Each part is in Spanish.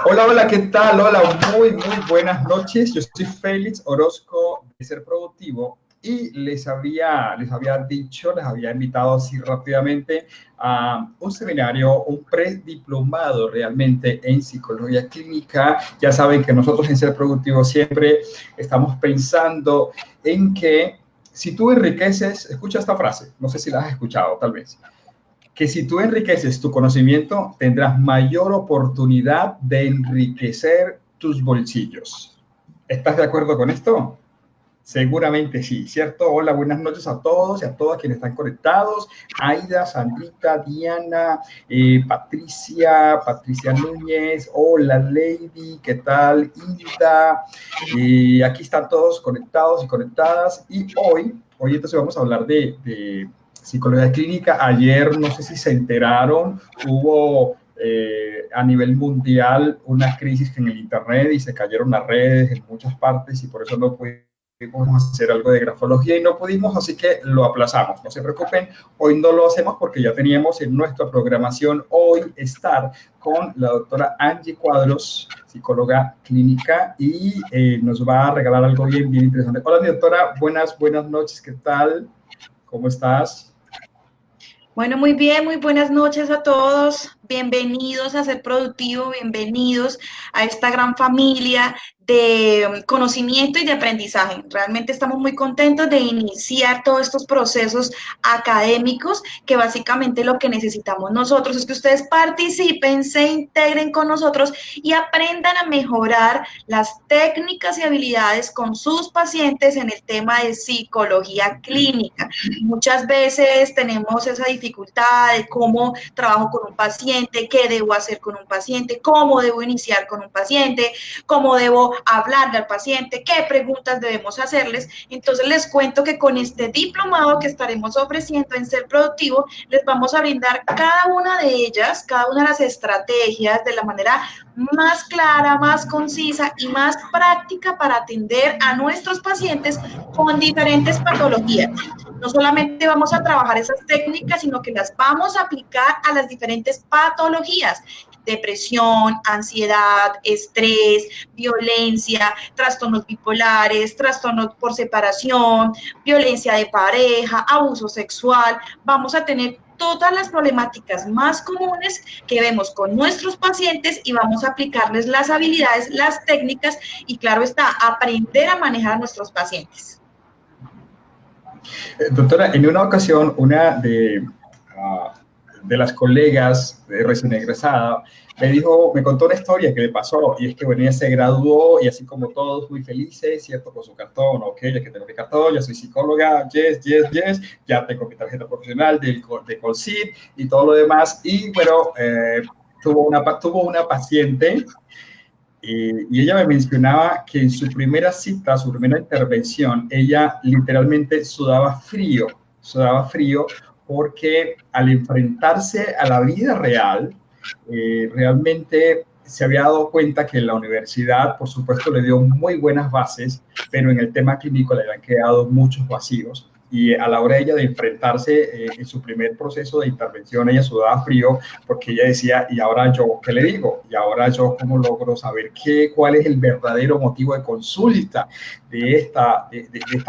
Hola, hola, ¿qué tal? Hola, muy buenas noches. Yo soy Félix Orozco de Ser Productivo y les había invitado así rápidamente a un seminario, un prediplomado realmente en psicología clínica. Ya saben que nosotros en Ser Productivo siempre estamos pensando en que si tú enriqueces, escucha esta frase, no sé si la has escuchado tal vez, que si tú enriqueces tu conocimiento, tendrás mayor oportunidad de enriquecer tus bolsillos. ¿Estás de acuerdo con esto? Seguramente sí, ¿cierto? Hola, buenas noches a todos y a todas quienes están conectados. Aida, Sandrita, Diana, Patricia Núñez, hola Lady, ¿qué tal? Hilda, aquí están todos conectados y conectadas. Y hoy entonces vamos a hablar de psicología clínica. Ayer, no sé si se enteraron, hubo a nivel mundial una crisis en el Internet y se cayeron las redes en muchas partes y por eso no pudimos hacer algo de grafología y no pudimos, así que lo aplazamos. No se preocupen, hoy no lo hacemos porque ya teníamos en nuestra programación hoy estar con la doctora Angie Cuadros, psicóloga clínica, y nos va a regalar algo bien interesante. Hola, doctora, buenas noches, ¿qué tal? ¿Cómo estás? Bueno, muy bien, muy buenas noches a todos. Bienvenidos a Ser Productivo, bienvenidos a esta gran familia de conocimiento y de aprendizaje. Realmente estamos muy contentos de iniciar todos estos procesos académicos que básicamente lo que necesitamos nosotros es que ustedes participen, se integren con nosotros y aprendan a mejorar las técnicas y habilidades con sus pacientes en el tema de psicología clínica. Muchas veces tenemos esa dificultad de cómo trabajo con un paciente, qué debo hacer con un paciente, cómo debo iniciar con un paciente, cómo debo hablarle al paciente, qué preguntas debemos hacerles. Entonces les cuento que con este diplomado que estaremos ofreciendo en Ser Productivo, les vamos a brindar cada una de ellas, cada una de las estrategias de la manera más clara, más concisa y más práctica para atender a nuestros pacientes con diferentes patologías. No solamente vamos a trabajar esas técnicas, sino que las vamos a aplicar a las diferentes patologías: depresión, ansiedad, estrés, violencia, trastornos bipolares, trastornos por separación, violencia de pareja, abuso sexual. Vamos a tener todas las problemáticas más comunes que vemos con nuestros pacientes y vamos a aplicarles las habilidades, las técnicas y, claro está, aprender a manejar a nuestros pacientes. Doctora, en una ocasión, de las colegas recién egresada me contó una historia que le pasó, y es que, bueno, ella se graduó y así como todos muy felices, ¿cierto? Con su cartón, ok, ya que tengo mi cartón, ya soy psicóloga, yes, ya tengo mi tarjeta profesional de Colsid y todo lo demás, y bueno, tuvo una paciente. Y ella me mencionaba que en su primera cita, su primera intervención, ella literalmente sudaba frío porque al enfrentarse a la vida real, realmente se había dado cuenta que la universidad, por supuesto, le dio muy buenas bases, pero en el tema clínico le habían quedado muchos vacíos. Y a la hora de ella de enfrentarse en su primer proceso de intervención, ella sudaba frío porque ella decía, ¿y ahora yo qué le digo? ¿Y ahora yo cómo logro saber cuál es el verdadero motivo de consulta de esta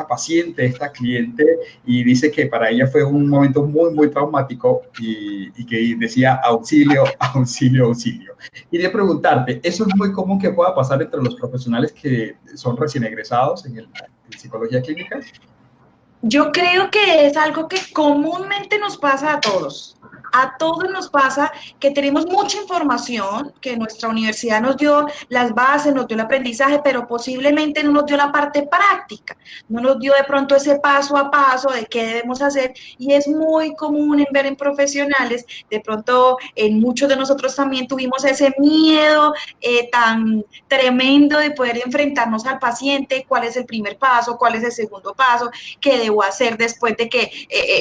paciente, de esta cliente? Y dice que para ella fue un momento muy traumático y que decía auxilio. Y de preguntarte, ¿eso es muy común que pueda pasar entre los profesionales que son recién egresados en psicología clínica? Yo creo que es algo que comúnmente nos pasa a todos. A todos nos pasa que tenemos mucha información, que nuestra universidad nos dio las bases, nos dio el aprendizaje, pero posiblemente no nos dio la parte práctica, no nos dio de pronto ese paso a paso de qué debemos hacer, y es muy común en ver en profesionales, de pronto en muchos de nosotros también tuvimos ese miedo tan tremendo de poder enfrentarnos al paciente, cuál es el primer paso, cuál es el segundo paso, qué debo hacer después de que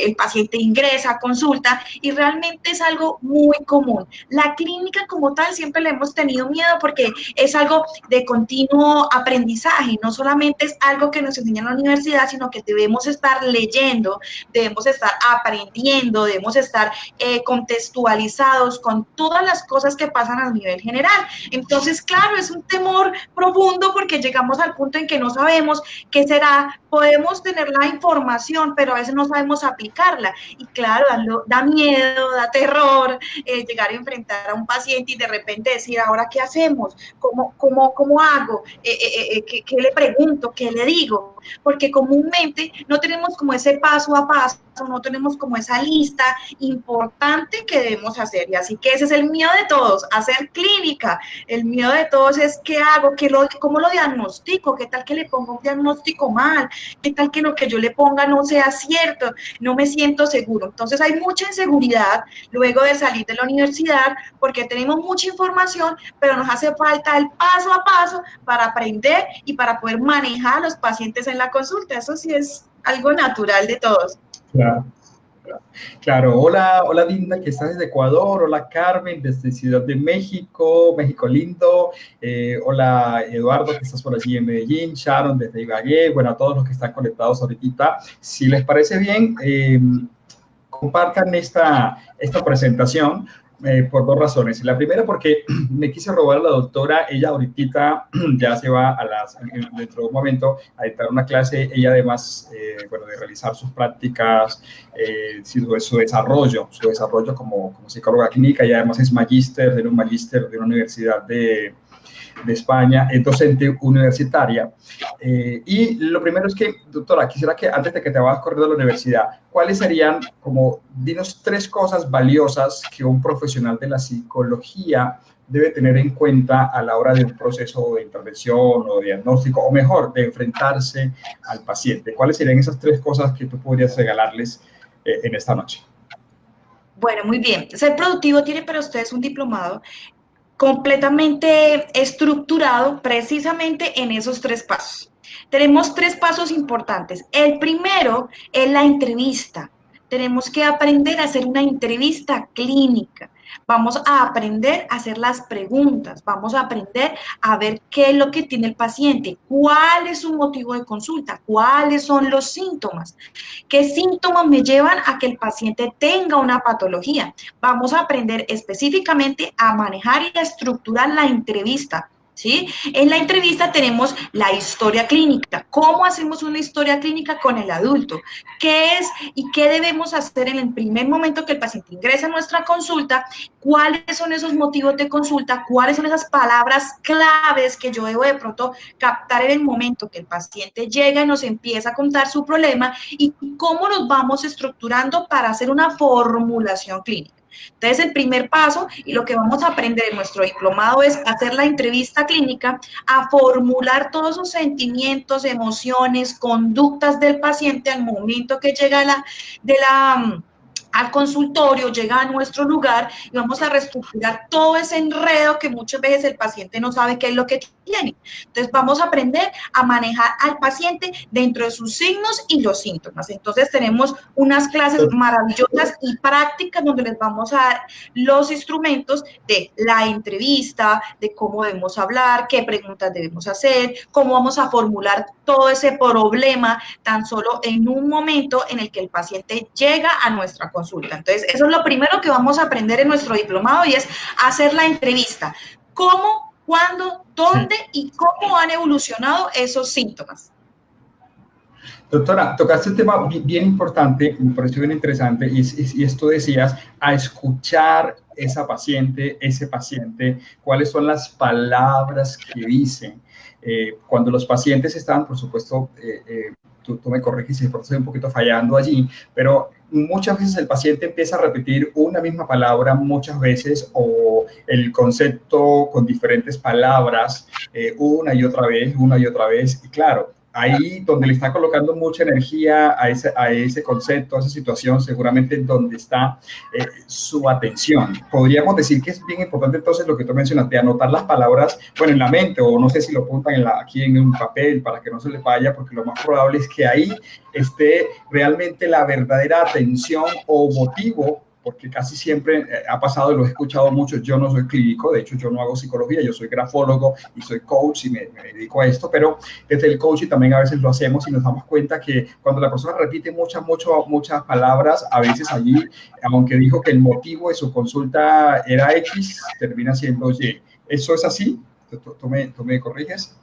el paciente ingresa a consulta, y realmente realmente es algo muy común. La clínica como tal siempre le hemos tenido miedo porque es algo de continuo aprendizaje, no solamente es algo que nos enseña en la universidad, sino que debemos estar leyendo, debemos estar aprendiendo, debemos estar contextualizados con todas las cosas que pasan a nivel general. Entonces, claro, es un temor profundo porque llegamos al punto en que no sabemos qué será, podemos tener la información, pero a veces no sabemos aplicarla. Y claro, da miedo, da terror llegar a enfrentar a un paciente y de repente decir, ¿ahora qué hacemos? ¿Cómo hago? ¿Qué le pregunto? ¿Qué le digo? Porque comúnmente no tenemos como ese paso a paso, no tenemos como esa lista importante que debemos hacer. Y así que ese es el miedo de todos, hacer clínica. El miedo de todos es qué hago, cómo lo diagnostico, qué tal que le ponga un diagnóstico mal, qué tal que lo que yo le ponga no sea cierto, no me siento seguro. Entonces hay mucha inseguridad luego de salir de la universidad porque tenemos mucha información, pero nos hace falta el paso a paso para aprender y para poder manejar a los pacientes en la consulta. Eso sí es algo natural de todos. Claro. Claro, hola, hola Linda, que estás desde Ecuador, hola Carmen, desde Ciudad de México, México lindo, hola Eduardo, que estás por allí en Medellín, Sharon desde Ibagué, bueno, a todos los que están conectados ahorita, si les parece bien, compartan esta presentación por dos razones. La primera porque me quise robar a la doctora, ella ahorita ya se va dentro de un momento a dictar una clase, ella además, bueno, de realizar sus prácticas, su desarrollo como psicóloga clínica y además es magíster de una universidad de España, es docente universitaria. Y lo primero es que, doctora, quisiera que antes de que te vayas corriendo a la universidad, ¿cuáles serían, dinos 3 cosas valiosas que un profesional de la psicología debe tener en cuenta a la hora de un proceso de intervención o diagnóstico, o mejor, de enfrentarse al paciente? ¿Cuáles serían esas 3 cosas que tú podrías regalarles en esta noche? Bueno, muy bien. Ser productivo tiene para ustedes un diplomado completamente estructurado precisamente en esos 3 pasos. Tenemos 3 pasos importantes. El primero es la entrevista. Tenemos que aprender a hacer una entrevista clínica. Vamos a aprender a hacer las preguntas, vamos a aprender a ver qué es lo que tiene el paciente, cuál es su motivo de consulta, cuáles son los síntomas, qué síntomas me llevan a que el paciente tenga una patología. Vamos a aprender específicamente a manejar y a estructurar la entrevista. ¿Sí? En la entrevista tenemos la historia clínica. ¿Cómo hacemos una historia clínica con el adulto? ¿Qué es y qué debemos hacer en el primer momento que el paciente ingresa a nuestra consulta? ¿Cuáles son esos motivos de consulta? ¿Cuáles son esas palabras claves que yo debo de pronto captar en el momento que el paciente llega y nos empieza a contar su problema? ¿Y cómo nos vamos estructurando para hacer una formulación clínica? Entonces, el primer paso y lo que vamos a aprender en nuestro diplomado es hacer la entrevista clínica, a formular todos esos sentimientos, emociones, conductas del paciente al momento que llega al consultorio, llega a nuestro lugar y vamos a reestructurar todo ese enredo que muchas veces el paciente no sabe qué es lo que tiene. Entonces, vamos a aprender a manejar al paciente dentro de sus signos y los síntomas. Entonces, tenemos unas clases maravillosas y prácticas donde les vamos a dar los instrumentos de la entrevista, de cómo debemos hablar, qué preguntas debemos hacer, cómo vamos a formular todo ese problema tan solo en un momento en el que el paciente llega a nuestra consulta. Entonces, eso es lo primero que vamos a aprender en nuestro diplomado y es hacer la entrevista. ¿Cómo, cuándo, dónde y cómo han evolucionado esos síntomas? Doctora, tocaste un tema bien importante, me pareció bien interesante, y esto decías, a escuchar ese paciente, cuáles son las palabras que dicen. Cuando los pacientes están, por supuesto, tú me corriges si estoy un poquito fallando allí, pero muchas veces el paciente empieza a repetir una misma palabra muchas veces o el concepto con diferentes palabras una y otra vez, y claro, ahí donde le está colocando mucha energía a ese concepto, a esa situación, seguramente donde está su atención. Podríamos decir que es bien importante entonces lo que tú mencionaste, anotar las palabras, bueno, en la mente, o no sé si lo apuntan aquí en un papel para que no se le vaya, porque lo más probable es que ahí esté realmente la verdadera atención o motivo porque casi siempre ha pasado y lo he escuchado mucho. Yo no soy clínico, de hecho yo no hago psicología, yo soy grafólogo y soy coach y me dedico a esto, pero desde el coaching también a veces lo hacemos y nos damos cuenta que cuando la persona repite muchas palabras, a veces allí, aunque dijo que el motivo de su consulta era X, termina siendo Y. ¿Eso es así? ¿Tú me corriges?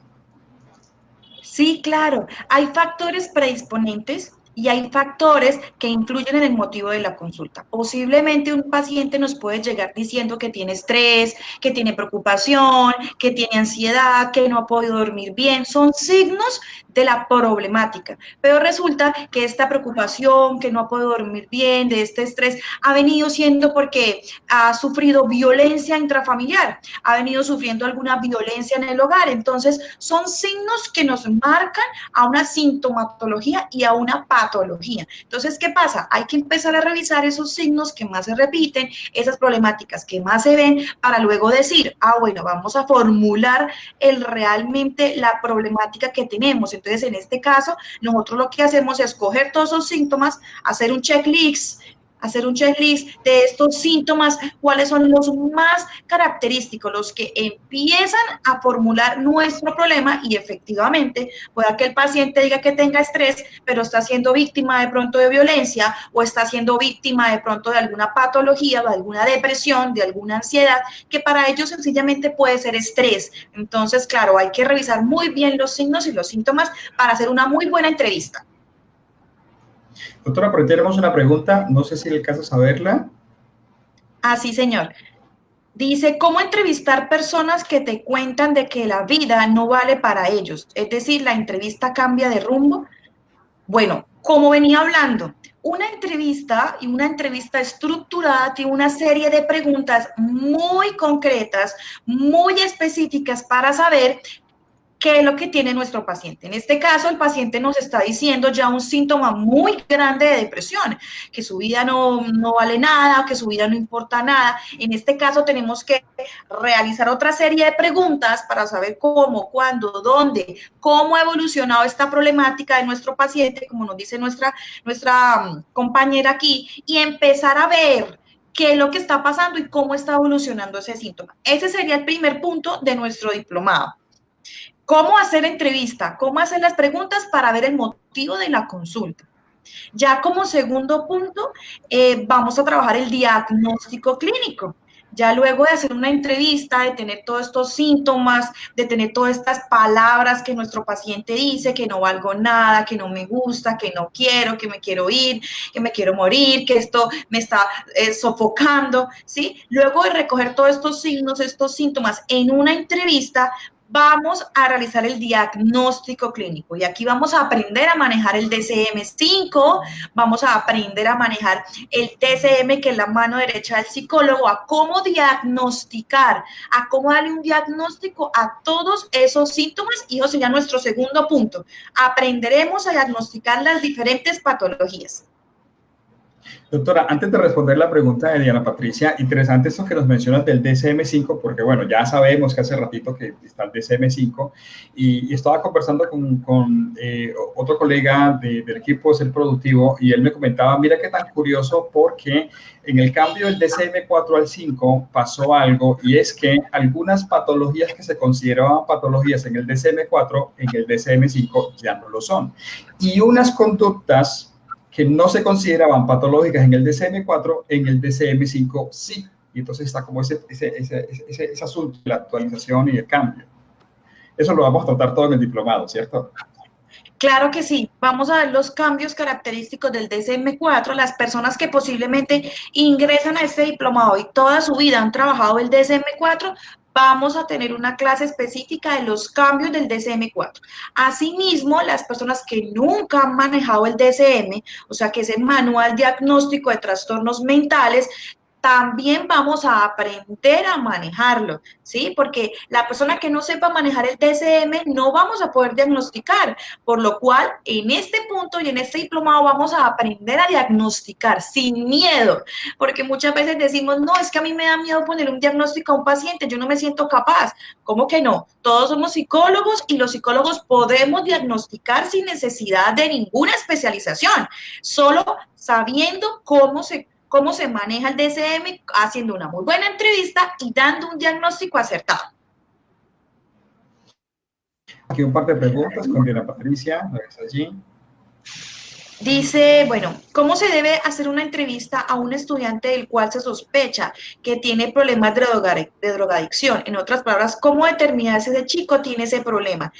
Sí, claro. Hay factores predisponentes y hay factores que influyen en el motivo de la consulta. Posiblemente un paciente nos puede llegar diciendo que tiene estrés, que tiene preocupación, que tiene ansiedad, que no ha podido dormir bien. Son signos de la problemática. Pero resulta que esta preocupación, que no ha podido dormir bien, de este estrés, ha venido siendo porque ha sufrido violencia intrafamiliar, ha venido sufriendo alguna violencia en el hogar. Entonces, son signos que nos marcan a una sintomatología y a una patología. Entonces, ¿qué pasa? Hay que empezar a revisar esos signos que más se repiten, esas problemáticas que más se ven, para luego decir, bueno, vamos a formular realmente la problemática que tenemos. Entonces, en este caso, nosotros lo que hacemos es coger todos esos síntomas, hacer un checklist de estos síntomas, cuáles son los más característicos, los que empiezan a formular nuestro problema y efectivamente pueda que el paciente diga que tenga estrés, pero está siendo víctima de pronto de violencia o está siendo víctima de pronto de alguna patología, de alguna depresión, de alguna ansiedad, que para ellos sencillamente puede ser estrés. Entonces, claro, hay que revisar muy bien los signos y los síntomas para hacer una muy buena entrevista. Doctora, por ahí tenemos una pregunta, no sé si le alcanza a saberla. Sí, señor. Dice, ¿cómo entrevistar personas que te cuentan de que la vida no vale para ellos? Es decir, la entrevista cambia de rumbo. Bueno, como venía hablando, una entrevista estructurada tiene una serie de preguntas muy concretas, muy específicas para saber qué es lo que tiene nuestro paciente. En este caso, el paciente nos está diciendo ya un síntoma muy grande de depresión, que su vida no vale nada, que su vida no importa nada. En este caso, tenemos que realizar otra serie de preguntas para saber cómo, cuándo, dónde, cómo ha evolucionado esta problemática de nuestro paciente, como nos dice nuestra compañera aquí, y empezar a ver qué es lo que está pasando y cómo está evolucionando ese síntoma. Ese sería el primer punto de nuestro diplomado. ¿Cómo hacer entrevista? ¿Cómo hacer las preguntas para ver el motivo de la consulta? Ya como segundo punto, vamos a trabajar el diagnóstico clínico. Ya luego de hacer una entrevista, de tener todos estos síntomas, de tener todas estas palabras que nuestro paciente dice, que no valgo nada, que no me gusta, que no quiero, que me quiero ir, que me quiero morir, que esto me está sofocando, ¿sí? Luego de recoger todos estos signos, estos síntomas en una entrevista, vamos a realizar el diagnóstico clínico y aquí vamos a aprender a manejar el DSM-5, vamos a aprender a manejar el TCM, que es la mano derecha del psicólogo, a cómo diagnosticar, a cómo darle un diagnóstico a todos esos síntomas y eso sería nuestro segundo punto. Aprenderemos a diagnosticar las diferentes patologías. Doctora, antes de responder la pregunta de Diana Patricia, interesante esto que nos mencionas del DSM-5, porque bueno, ya sabemos que hace ratito que está el DSM-5 y estaba conversando con otro colega del equipo de Ser Productivo y él me comentaba, mira qué tan curioso, porque en el cambio del DSM-4 al 5 pasó algo y es que algunas patologías que se consideraban patologías en el DSM-4, en el DSM-5 ya no lo son. Y unas conductas que no se consideraban patológicas en el DSM-4, en el DSM-5 sí. Y entonces está como ese asunto de la actualización y el cambio. Eso lo vamos a tratar todo en el diplomado, ¿cierto? Claro que sí, vamos a ver los cambios característicos del DSM-4, las personas que posiblemente ingresan a este diplomado y toda su vida han trabajado el DSM-4, vamos a tener una clase específica de los cambios del DSM-4. Asimismo, las personas que nunca han manejado el DSM, o sea, que es el Manual Diagnóstico de Trastornos Mentales, también vamos a aprender a manejarlo, ¿sí? Porque la persona que no sepa manejar el DSM no vamos a poder diagnosticar, por lo cual en este punto y en este diplomado vamos a aprender a diagnosticar sin miedo, porque muchas veces decimos, no, es que a mí me da miedo poner un diagnóstico a un paciente, yo no me siento capaz. ¿Cómo que no? Todos somos psicólogos y los psicólogos podemos diagnosticar sin necesidad de ninguna especialización, solo sabiendo cómo se maneja el DSM haciendo una muy buena entrevista y dando un diagnóstico acertado. Aquí un par de preguntas con Diana Patricia, ¿la ves allí? Dice, bueno, ¿cómo se debe hacer una entrevista a un estudiante del cual se sospecha que tiene problemas de drogadicción? En otras palabras, ¿cómo determinar si ese chico tiene ese problema?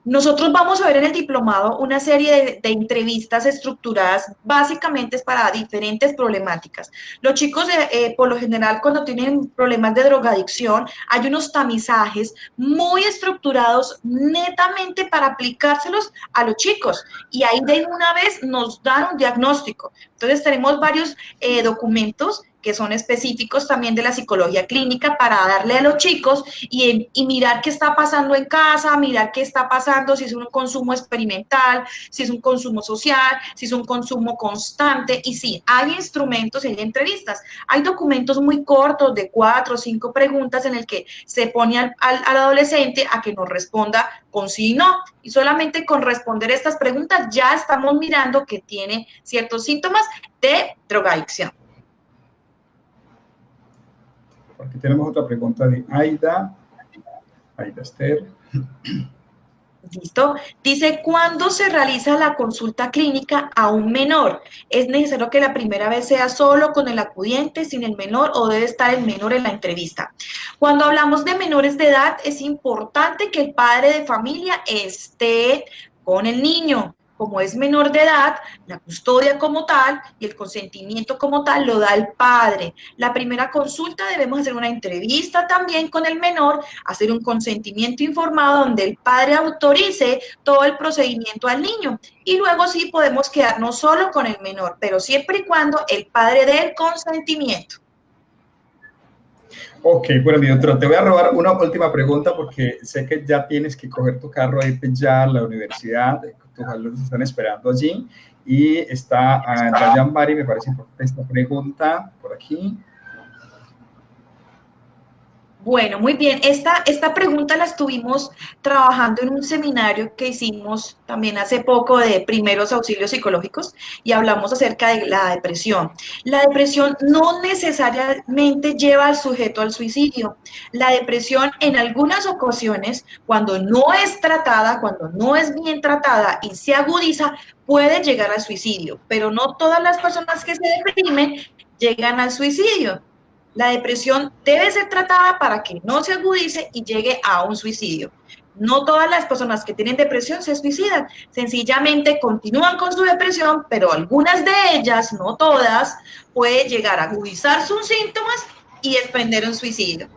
Nosotros vamos a ver en el diplomado una serie de entrevistas estructuradas básicamente para diferentes problemáticas. Los chicos, por lo general, cuando tienen problemas de drogadicción, hay unos tamizajes muy estructurados netamente para aplicárselos a los chicos y ahí de una vez nos dan un diagnóstico. Entonces tenemos varios documentos que son específicos también de la psicología clínica para darle a los chicos y mirar qué está pasando en casa, mirar qué está pasando, si es un consumo experimental, si es un consumo social, si es un consumo constante. Y sí, hay instrumentos, hay entrevistas, hay documentos muy cortos de 4 o 5 preguntas en el que se pone al adolescente a que nos responda con sí y no. Y solamente con responder estas preguntas ya estamos mirando que tiene ciertos síntomas de drogadicción. Aquí tenemos otra pregunta de Aida Esther. ¿Listo? Dice, ¿cuándo se realiza la consulta clínica a un menor? ¿Es necesario que la primera vez sea solo con el acudiente, sin el menor, o debe estar el menor en la entrevista? Cuando hablamos de menores de edad, es importante que el padre de familia esté con el niño. Como es menor de edad, la custodia como tal y el consentimiento como tal lo da el padre. La primera consulta debemos hacer una entrevista también con el menor, hacer un consentimiento informado donde el padre autorice todo el procedimiento al niño. Y luego sí podemos quedarnos solo con el menor, pero siempre y cuando el padre dé el consentimiento. Ok, bueno, mi doctor, te voy a robar una última pregunta porque sé que ya tienes que coger tu carro, irte ya a la universidad, tus alumnos están esperando allí y está Dayan Bari, me parece importante esta pregunta por aquí. Bueno, muy bien. Esta pregunta la estuvimos trabajando en un seminario que hicimos también hace poco de primeros auxilios psicológicos y hablamos acerca de la depresión. La depresión no necesariamente lleva al sujeto al suicidio. La depresión en algunas ocasiones, cuando no es tratada, cuando no es bien tratada y se agudiza, puede llegar al suicidio, pero no todas las personas que se deprimen llegan al suicidio. La depresión debe ser tratada para que no se agudice y llegue a un suicidio. No todas las personas que tienen depresión se suicidan, sencillamente continúan con su depresión, pero algunas de ellas, no todas, puede llegar a agudizar sus síntomas y desprender un suicidio.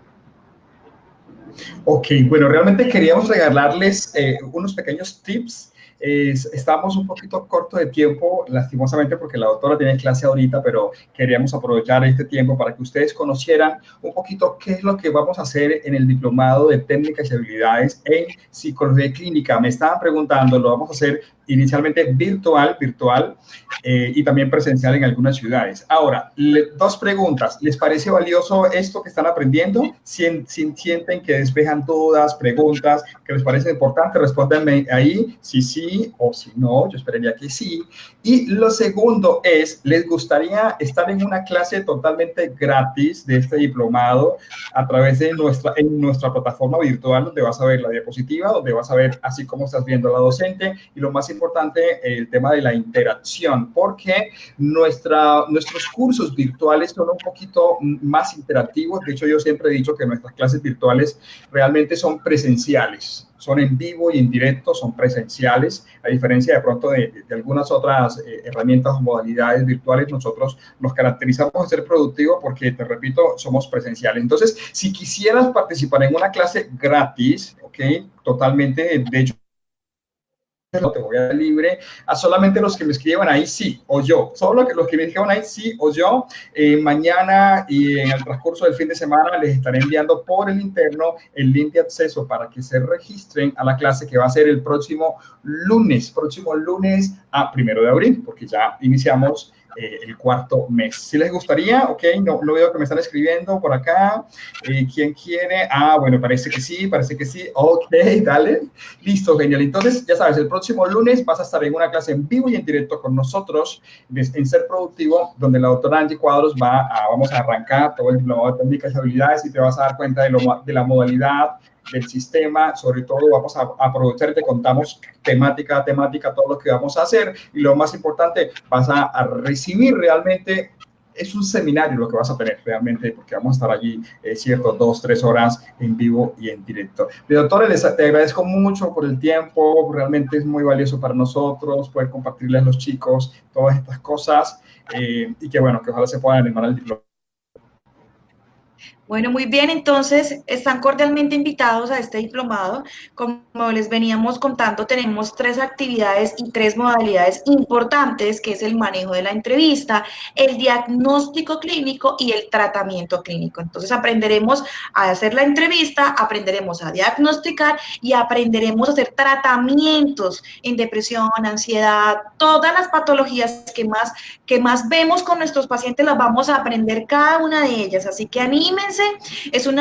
Ok, bueno, realmente queríamos regalarles unos pequeños tips. Estamos un poquito corto de tiempo, lastimosamente, porque la doctora tiene clase ahorita, pero queríamos aprovechar este tiempo para que ustedes conocieran un poquito qué es lo que vamos a hacer en el diplomado de técnicas y habilidades en psicología clínica. Me estaban preguntando, lo vamos a hacer inicialmente virtual y también presencial en algunas ciudades. Ahora, dos preguntas. ¿Les parece valioso esto que están aprendiendo? ¿Sienten que despejan dudas, preguntas que les parece importante? Respóndanme ahí si sí o si no. Yo esperaría que sí. Y lo segundo es, ¿les gustaría estar en una clase totalmente gratis de este diplomado a través de nuestra plataforma virtual, donde vas a ver la diapositiva, donde vas a ver así como estás viendo a la docente y lo más importante, el tema de la interacción, porque nuestros cursos virtuales son un poquito más interactivos. De hecho, yo siempre he dicho que nuestras clases virtuales realmente son presenciales, son en vivo y en directo, son presenciales, a diferencia de pronto de algunas otras herramientas o modalidades virtuales. Nosotros nos caracterizamos de ser productivos porque, te repito, somos presenciales. Entonces, si quisieras participar en una clase gratis, ¿ok? Totalmente, de hecho, te voy a dar libre a solamente los que me escriban ahí sí o yo, solo los que me escriban ahí sí o yo. Mañana y en el transcurso del fin de semana les estaré enviando por el interno el link de acceso para que se registren a la clase que va a ser el próximo lunes a 1 de abril, porque ya iniciamos el cuarto mes. Si les gustaría, ok, no veo que me están escribiendo por acá. ¿Quién quiere? Ah, bueno, parece que sí, ok, dale. Listo, genial. Entonces, ya sabes, el próximo lunes vas a estar en una clase en vivo y en directo con nosotros en Ser Productivo, donde la doctora Angie Cuadros vamos a arrancar todo el diplomado de técnicas y habilidades y te vas a dar cuenta de la modalidad, del sistema. Sobre todo vamos a aprovechar y te contamos temática a temática todo lo que vamos a hacer, y lo más importante, vas a recibir realmente. Es un seminario lo que vas a tener realmente, porque vamos a estar allí, cierto, 2, 3 horas en vivo y en directo. Doctora, te agradezco mucho por el tiempo, realmente es muy valioso para nosotros poder compartirles a los chicos todas estas cosas, y que bueno, que ojalá se puedan animar al diploma. Bueno, muy bien, entonces están cordialmente invitados a este diplomado. Como les veníamos contando, tenemos 3 actividades y 3 modalidades importantes, que es el manejo de la entrevista, el diagnóstico clínico y el tratamiento clínico. Entonces aprenderemos a hacer la entrevista, aprenderemos a diagnosticar y aprenderemos a hacer tratamientos en depresión, ansiedad, todas las patologías que más vemos con nuestros pacientes las vamos a aprender cada una de ellas. Así que anímense. Es un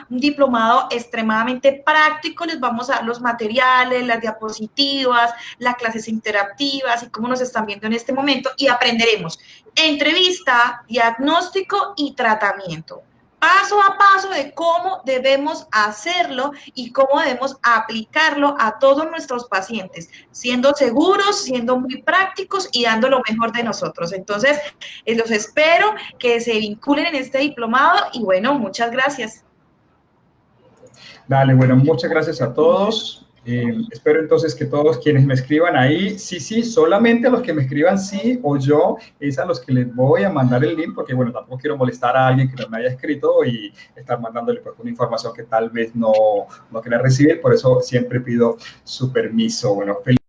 diplomado extremadamente práctico, les vamos a dar los materiales, las diapositivas, las clases interactivas y cómo nos están viendo en este momento, y aprenderemos entrevista, diagnóstico y tratamiento. Paso a paso de cómo debemos hacerlo y cómo debemos aplicarlo a todos nuestros pacientes, siendo seguros, siendo muy prácticos y dando lo mejor de nosotros. Entonces, los espero que se vinculen en este diplomado y bueno, muchas gracias. Dale, bueno, muchas gracias a todos. Espero entonces que todos quienes me escriban ahí, sí, solamente a los que me escriban sí o yo, es a los que les voy a mandar el link, porque bueno, tampoco quiero molestar a alguien que no me haya escrito y estar mandándole pues una información que tal vez no quiera recibir, por eso siempre pido su permiso. Bueno, feliz